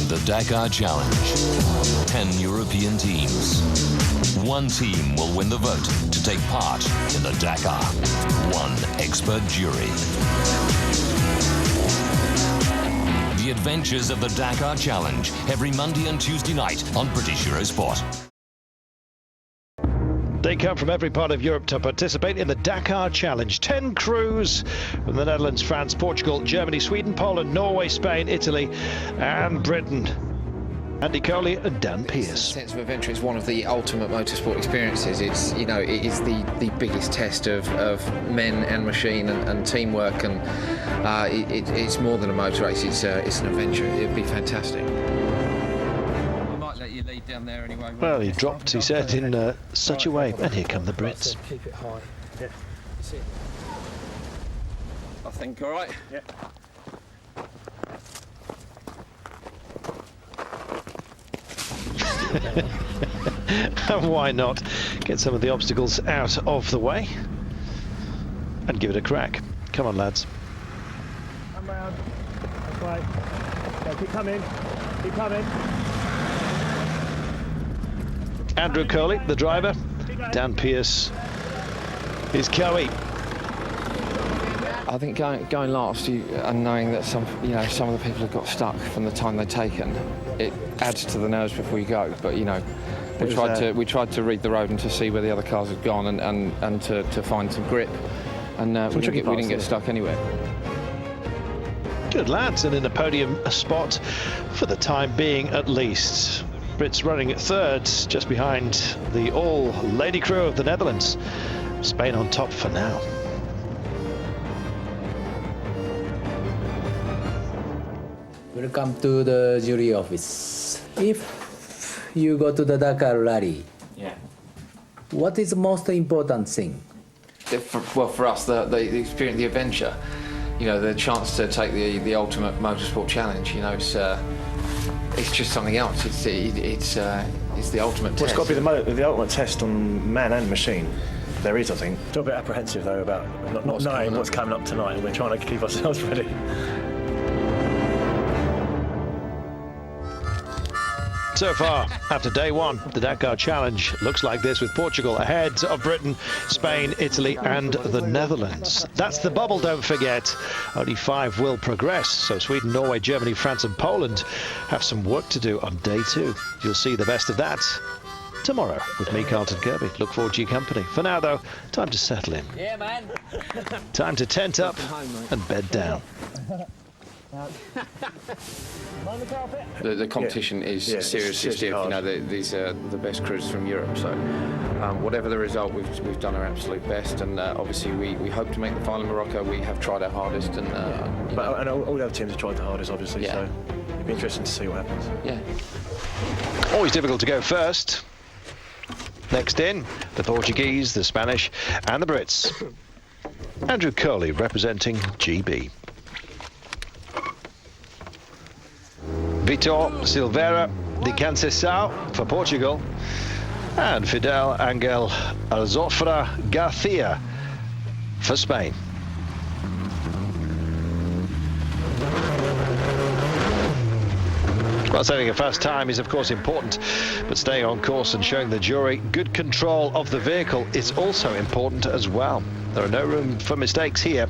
The Dakar Challenge. 10 European teams. One team will win the vote to take part in the Dakar. One expert jury. The adventures of the Dakar Challenge every Monday and Tuesday night on British Eurosport. They come from every part of Europe to participate in the Dakar Challenge. 10 crews from the Netherlands, France, Portugal, Germany, Sweden, Poland, Norway, Spain, Italy and Britain. Andy Coley and Dan Pearce. The sense of adventure is one of the ultimate motorsport experiences. It's, you know, it is the biggest test of men and machine and teamwork, and it's more than a motor race. It's an adventure. It'd be fantastic. You lead down there anyway. Well, he dropped, he said, in such a way. And here come the Brits. Keep it high. Yeah. That's it. I think, all right. Yeah. And why not get some of the obstacles out of the way and give it a crack? Come on, lads. Come round. That's right. Okay, keep coming. Keep coming. Andrew Coley, the driver. Dan Pearce is Coley. I think going last and knowing that some of the people have got stuck from the time they've taken, it adds to the nerves before you go. But you know, we tried to read the road and to see where the other cars had gone and to find some grip, and we didn't get stuck anywhere. Good lads, and in a podium spot for the time being at least. Brits running at third, just behind the all-lady crew of the Netherlands. Spain on top for now. Welcome to the jury office. If you go to the Dakar Rally, what is the most important thing? For us, the experience, the adventure, you know, the chance to take the ultimate motorsport challenge. You know, it's just something else. It's the ultimate test. It's got to be the ultimate test on man and machine. There is, I think. Still a bit apprehensive though about not knowing what's coming up tonight, and we're trying to keep ourselves ready. So far, after day one, the Dakar Challenge looks like this, with Portugal ahead of Britain, Spain, Italy and the Netherlands. That's the bubble, don't forget. Only 5 will progress, so Sweden, Norway, Germany, France and Poland have some work to do on day 2. You'll see the best of that tomorrow with me, Carlton Kirby. Look forward to your company. For now, though, time to settle in. Yeah, man. Time to tent up and bed down. The competition is seriously stiff. You know, these are the best crews from Europe. So, whatever the result, we've done our absolute best, and obviously we hope to make the final in Morocco. We have tried our hardest, and and all the other teams have tried the hardest, obviously. Yeah. So it'll be interesting to see what happens. Yeah. Always difficult to go first. Next in, the Portuguese, the Spanish, and the Brits. Andrew Coley representing GB. Vitor Silveira de Conceição for Portugal, and Fidel Angel Azofra Garcia for Spain. Well, setting a fast time is of course important, but staying on course and showing the jury good control of the vehicle is also important as well. There are no room for mistakes here.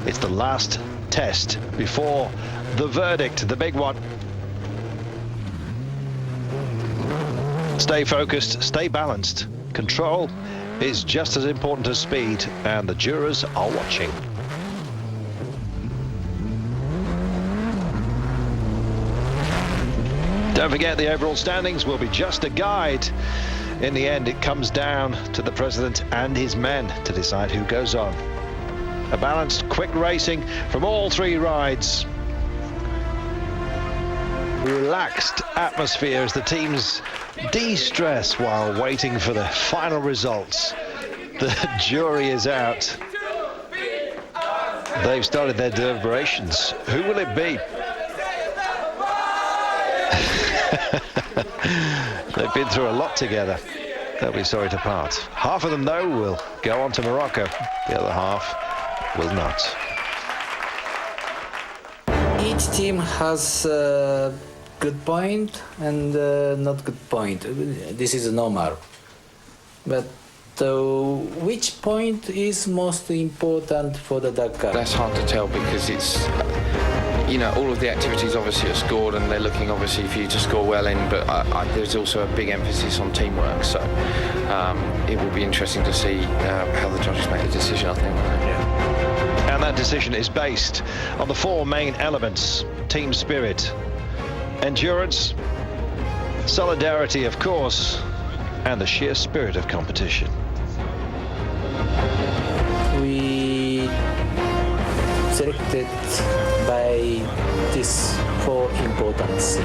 It's the last test before the verdict, the big one. Stay focused, stay balanced. Control is just as important as speed, and the jurors are watching. Don't forget, the overall standings will be just a guide. In the end, it comes down to the president and his men to decide who goes on. A balanced, quick racing from all 3 rides. Relaxed atmosphere as the teams de-stress while waiting for the final results. The jury is out. They've started their deliberations. Who will it be? They've been through a lot together. They'll be sorry to part. Half of them, though, will go on to Morocco. The other half will not. Each team has good point and not good point. This is normal. But which point is most important for the Dakar? That's hard to tell because it's, you know, all of the activities obviously are scored and they're looking obviously for you to score well in, but there's also a big emphasis on teamwork, so it will be interesting to see how the judges make the decision, I think. Yeah. And that decision is based on the four main elements: team spirit, endurance, solidarity, of course, and the sheer spirit of competition. We selected by these four importance.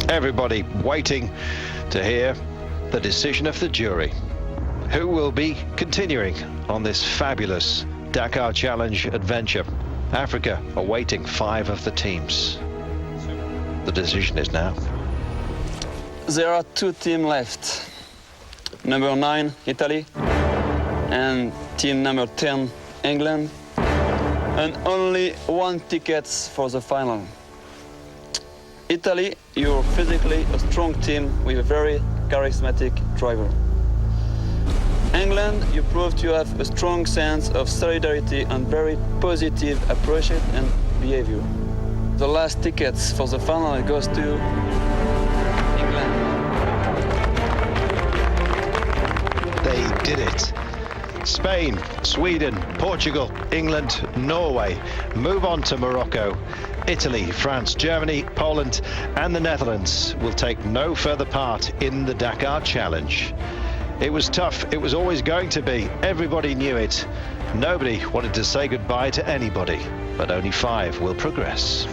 Everybody waiting to hear the decision of the jury. Who will be continuing on this fabulous Dakar Challenge adventure? Africa awaiting 5 of the teams. The decision is now. There are 2 teams left. Number 9, Italy, and team number 10, England, and only 1 ticket for the final. Italy, you're physically a strong team with a very charismatic driver. England, you proved you have a strong sense of solidarity and very positive approach and behavior. The last tickets for the final goes to England. They did it. Spain, Sweden, Portugal, England, Norway move on to Morocco. Italy, France, Germany, Poland and the Netherlands will take no further part in the Dakar Challenge. It was tough, it was always going to be. Everybody knew it. Nobody wanted to say goodbye to anybody, but only 5 will progress.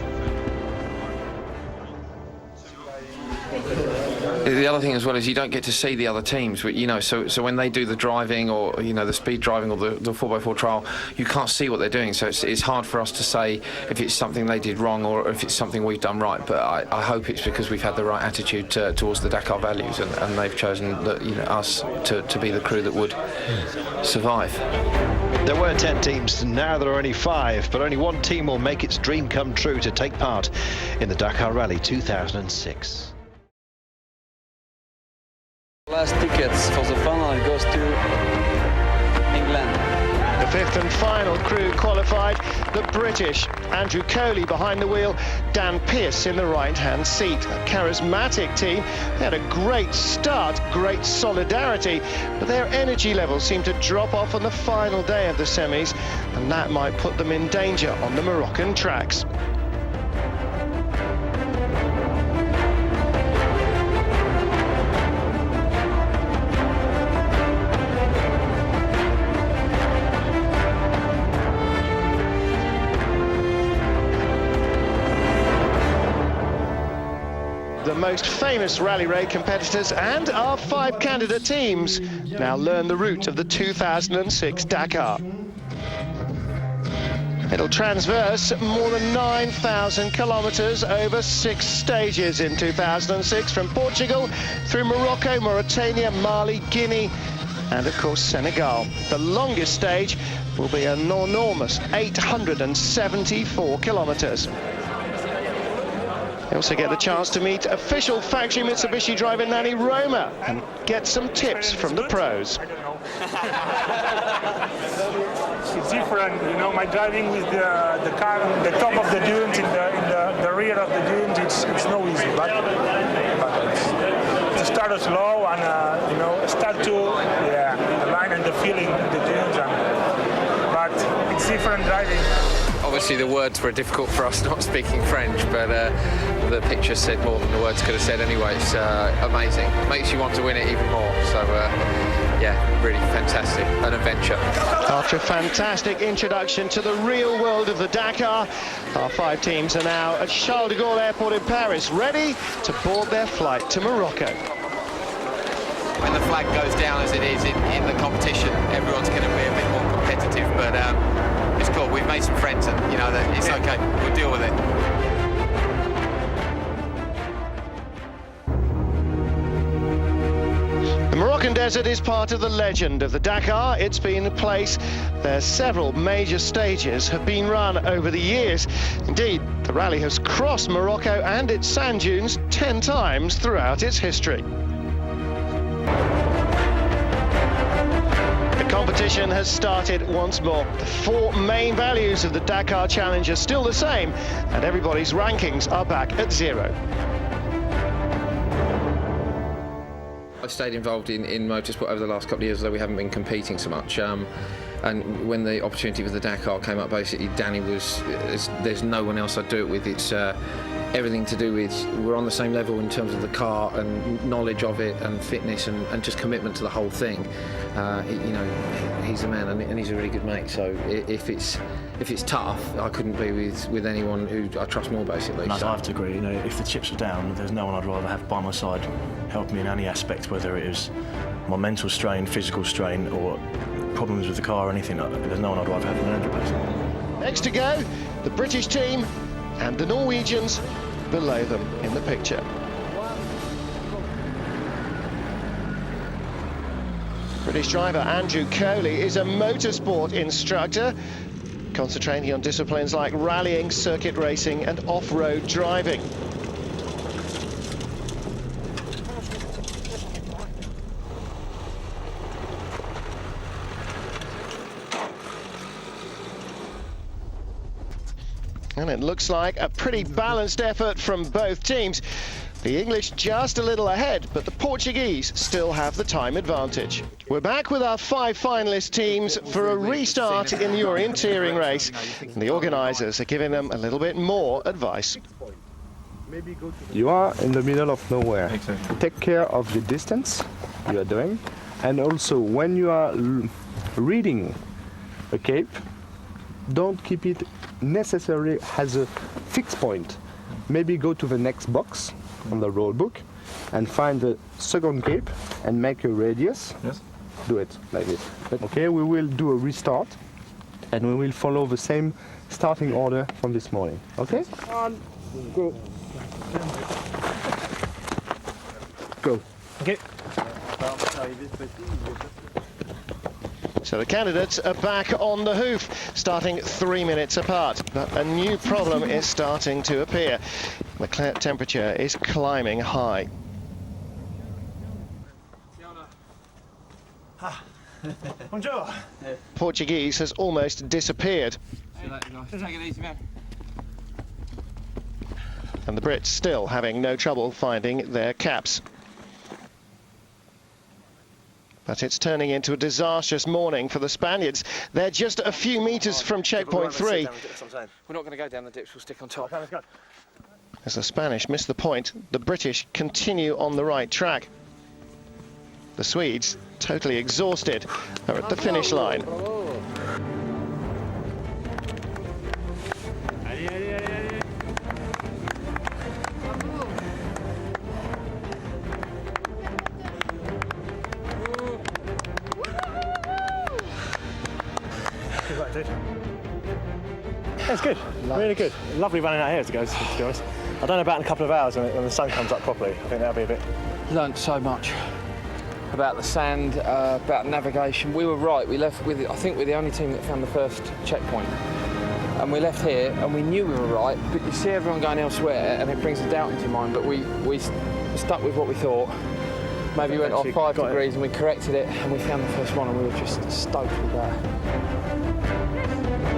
The other thing as well is you don't get to see the other teams, you know, so when they do the driving or, you know, the speed driving or the 4x4 trial, you can't see what they're doing, so it's hard for us to say if it's something they did wrong or if it's something we've done right, but I hope it's because we've had the right attitude towards the Dakar values and they've chosen, you know, us to be the crew that would survive. There were 10 teams, now there are only 5, but only 1 team will make its dream come true to take part in the Dakar Rally 2006. Last tickets for the final goes to England. The 5th and final crew qualified, the British. Andrew Coley behind the wheel, Dan Pearce in the right-hand seat. A charismatic team. They had a great start, great solidarity, but their energy levels seemed to drop off on the final day of the semis, and that might put them in danger on the Moroccan tracks. The most famous rally raid competitors and our 5 candidate teams now learn the route of the 2006 Dakar. It'll transverse more than 9,000 kilometres over 6 stages in 2006, from Portugal through Morocco, Mauritania, Mali, Guinea and of course Senegal. The longest stage will be an enormous 874 kilometres. They also get the chance to meet official factory Mitsubishi driver Nani Roma and get some tips from the pros. It's different, you know, my driving with the car on the top of the dunes, in the rear of the dunes, it's no easy, but it's to start slow and, you know, start to, the line and the feeling of the dunes, but it's different driving. Obviously the words were difficult for us not speaking French, but the picture said more than the words could have said anyway. It's amazing. Makes you want to win it even more. So yeah, really fantastic, an adventure. After a fantastic introduction to the real world of the Dakar, our 5 teams are now at Charles de Gaulle Airport in Paris, ready to board their flight to Morocco. When the flag goes down as it is in the competition, everyone's going to be a bit more competitive, but it's cool. We've made some friends and, you know, it's okay. We'll deal with it. The Moroccan Desert is part of the legend of the Dakar. It's been a place where several major stages have been run over the years. Indeed, the rally has crossed Morocco and its sand dunes 10 times throughout its history. The competition has started once more. The four main values of the Dakar Challenge are still the same, and everybody's rankings are back at 0. I've stayed involved in motorsport over the last couple of years, although we haven't been competing so much. And when the opportunity for the Dakar came up, basically Danny was, there's no one else I'd do it with. It's everything to do with, we're on the same level in terms of the car and knowledge of it and fitness and just commitment to the whole thing. You know, he's the man and he's a really good mate. So if it's tough, I couldn't be with anyone who I trust more, basically. And I have to agree, you know, if the chips are down, there's no one I'd rather have by my side helping me in any aspect, whether it is my mental strain, physical strain, or problems with the car or anything. There's no one I'd rather have in an place. Next to go, the British team and the Norwegians below them in the picture. British driver Andrew Coley is a motorsport instructor, concentrating on disciplines like rallying, circuit racing and off-road driving. And it looks like a pretty balanced effort from both teams. The English just a little ahead, but the Portuguese still have the time advantage. We're back with our 5 finalist teams for a restart in the orienteering race. And the organisers are giving them a little bit more advice. You are in the middle of nowhere. Exactly. Take care of the distance you are doing. And also, when you are reading a cape, don't keep it necessarily as a fixed point. Maybe go to the next box on the road book and find the second cape and make a radius. Yes. Do it like this. Okay, we will do a restart and we will follow the same starting order from this morning. Okay? Go. Go. Okay. So the candidates are back on the hoof, starting 3 minutes apart. But a new problem is starting to appear. The temperature is climbing high. Bonjour. Portuguese has almost disappeared. And the Brits still having no trouble finding their caps. But it's turning into a disastrous morning for the Spaniards. They're just a few metres from checkpoint 3. We're not going to go down the dips, we'll stick on top. As the Spanish miss the point, the British continue on the right track. The Swedes, totally exhausted, are at the finish line. It's good, really good. Lovely running out here, to be honest. I don't know about in a couple of hours when the sun comes up properly. I think that'll be a bit... Learned so much about the sand, about navigation. We were right, we left with, I think we're the only team that found the first checkpoint. And we left here and we knew we were right, but you see everyone going elsewhere and it brings a doubt into your mind, but we stuck with what we thought. Maybe we went off 5 degrees and we corrected it and we found the first one and we were just stoked with that.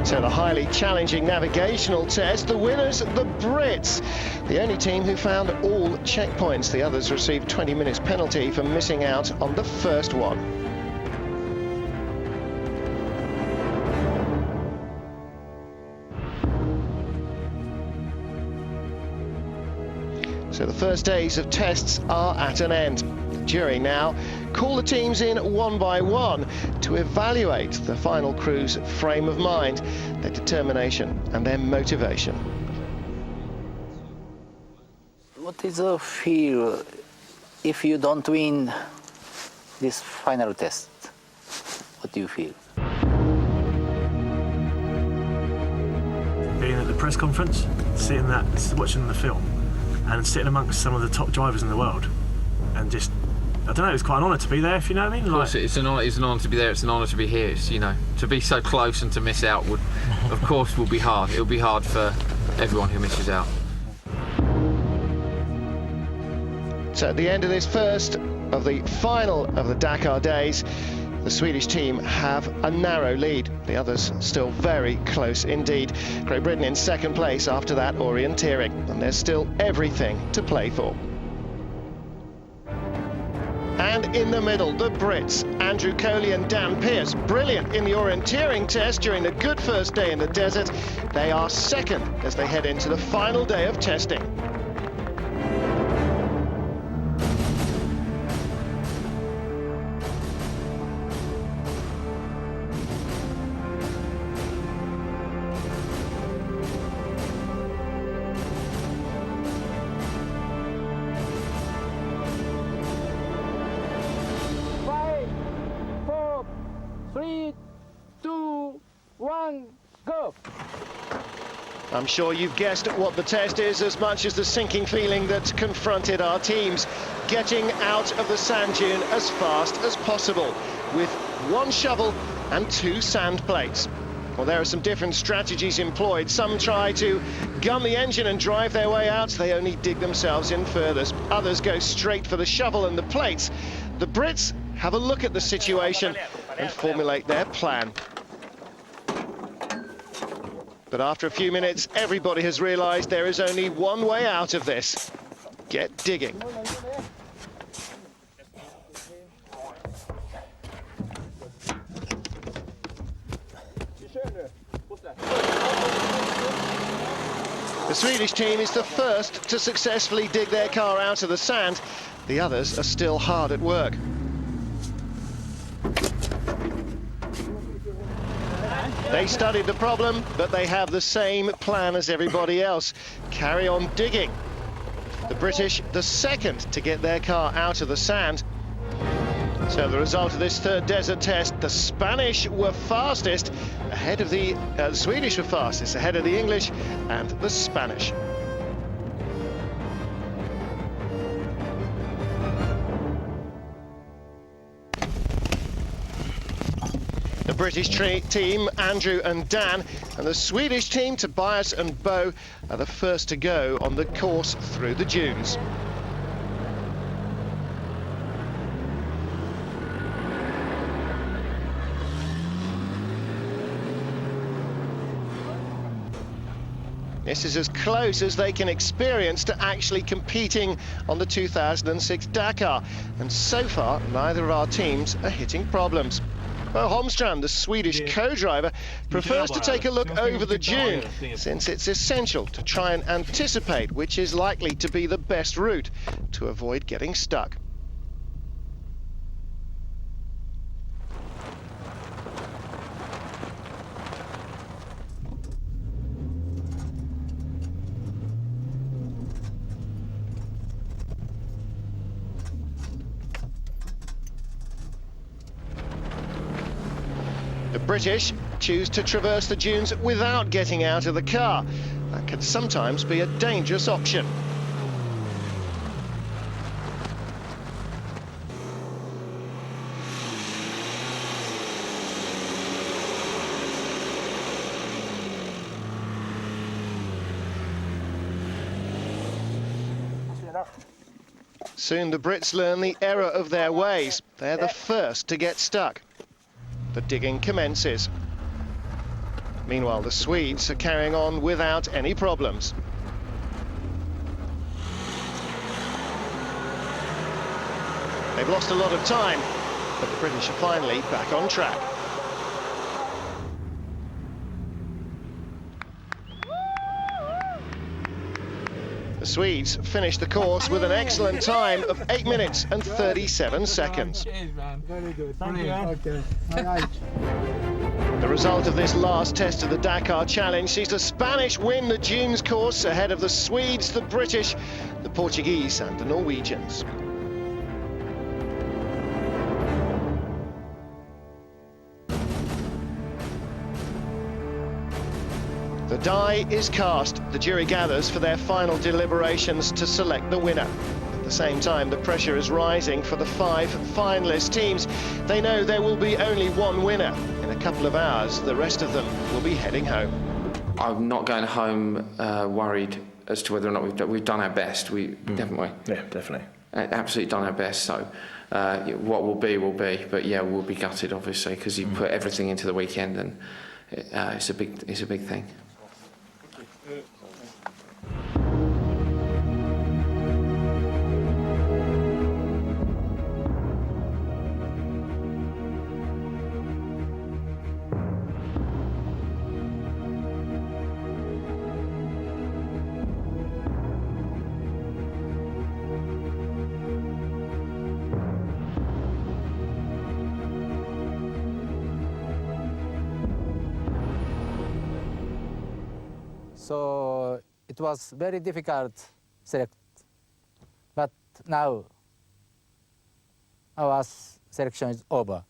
So the highly challenging navigational test, the winners, the Brits. The only team who found all checkpoints. The others received 20 minutes penalty for missing out on the first one. So the first days of tests are at an end. The jury now call the teams in one by one to evaluate the final crew's frame of mind, their determination and their motivation. What is the feel if you don't win this final test? What do you feel? Being at the press conference, seeing that, watching the film, and sitting amongst some of the top drivers in the world, and just I don't know, it's quite an honour to be there, if you know what I mean. Of course, it's an honour to be there. It's an honour to be here. It's, you know, to be so close and to miss out would, of course, will be hard. It'll be hard for everyone who misses out. So at the end of this first of the final of the Dakar days, the Swedish team have a narrow lead. The others still very close indeed. Great Britain in second place after that orienteering, and there's still everything to play for. And in the middle, the Brits, Andrew Coley and Dan Pearce, brilliant in the orienteering test during a good first day in the desert. They are second as they head into the final day of testing. I'm sure you've guessed what the test is as much as the sinking feeling that confronted our teams. Getting out of the sand dune as fast as possible with one shovel and 2 sand plates. Well, there are some different strategies employed. Some try to gun the engine and drive their way out. They only dig themselves in furthest. Others go straight for the shovel and the plates. The Brits have a look at the situation and formulate their plan. But after a few minutes, everybody has realised there is only one way out of this. Get digging. The Swedish team is the first to successfully dig their car out of the sand. The others are still hard at work. They studied the problem, but they have the same plan as everybody else. Carry on digging. The British, the second to get their car out of the sand. So the result of this third desert test, the Spanish were fastest, ahead of the Swedish were fastest, ahead of the English and the Spanish. The British team, Andrew and Dan, and the Swedish team, Tobias and Bo, are the first to go on the course through the dunes. This is as close as they can experience to actually competing on the 2006 Dakar, and so far neither of our teams are hitting problems. Well, Holmstrand, the Swedish co-driver, prefers to take a look over the dune, since it's essential to try and anticipate which is likely to be the best route to avoid getting stuck. The British choose to traverse the dunes without getting out of the car. That can sometimes be a dangerous option. Soon the Brits learn the error of their ways. They're the first to get stuck. The digging commences. Meanwhile, the Swedes are carrying on without any problems. They've lost a lot of time, but the British are finally back on track. The Swedes finished the course with an excellent time of 8 minutes and 37 seconds. Very good. Thank you. Okay. All right. The result of this last test of the Dakar Challenge sees the Spanish win the dunes course ahead of the Swedes, the British, the Portuguese and the Norwegians. The die is cast. The jury gathers for their final deliberations to select the winner. The same time, the pressure is rising for the 5 finalist teams. They know there will be only one winner. In a couple of hours, the rest of them will be heading home. I'm not going home worried as to whether or not we've done our best. Haven't we? Yeah, definitely. Absolutely done our best. So what will be, will be. But yeah, we'll be gutted, obviously, because you put everything into the weekend, and it's a big thing. So it was very difficult to select, but now our selection is over.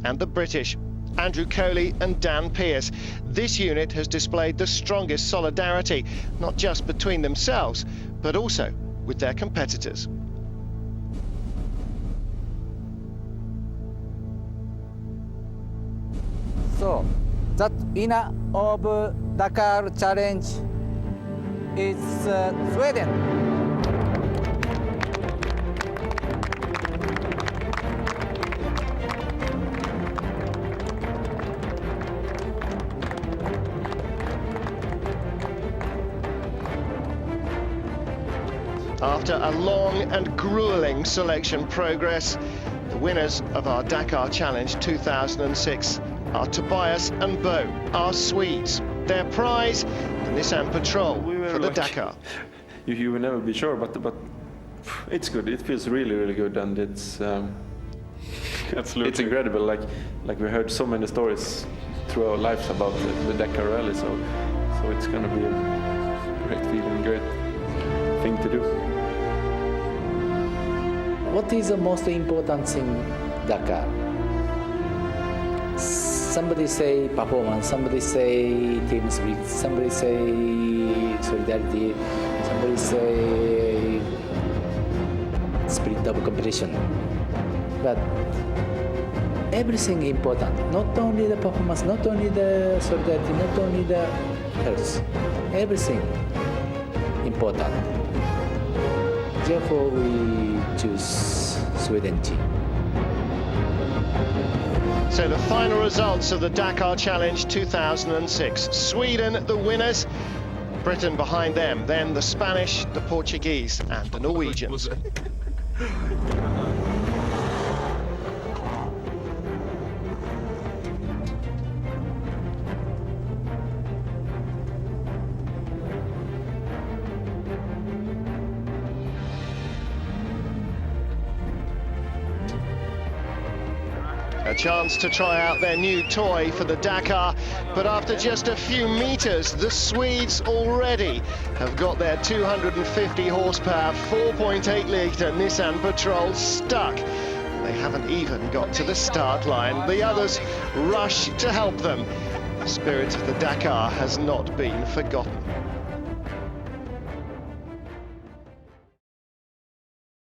And the British, Andrew Coley and Dan Pearce. This unit has displayed the strongest solidarity, not just between themselves, but also with their competitors. So, the winner of Dakar Challenge is Sweden. After a long and grueling selection progress, the winners of our Dakar Challenge 2006 are Tobias and Bo, our Swedes. Their prize, the Nissan Patrol for the Dakar. You will never be sure, but it's good. It feels really good, and it's absolutely, it's incredible. Like we heard so many stories through our lives about the Dakar Rally, so it's going to be a great feeling, great thing to do. What is the most important thing Dakar? Somebody say performance, somebody say team spirit, somebody say solidarity, somebody say spirit of competition. But everything important, not only the performance, not only the solidarity, not only the health, everything important. Therefore we choose Sweden team. So the final results of the Dakar Challenge 2006. Sweden, the winners. Britain behind them. Then the Spanish, the Portuguese and the Norwegians. A chance to try out their new toy for the Dakar, but after just a few meters, the Swedes already have got their 250 horsepower, 4.8-litre Nissan Patrol stuck. They haven't even got to the start line. The others rush to help them. The spirit of the Dakar has not been forgotten.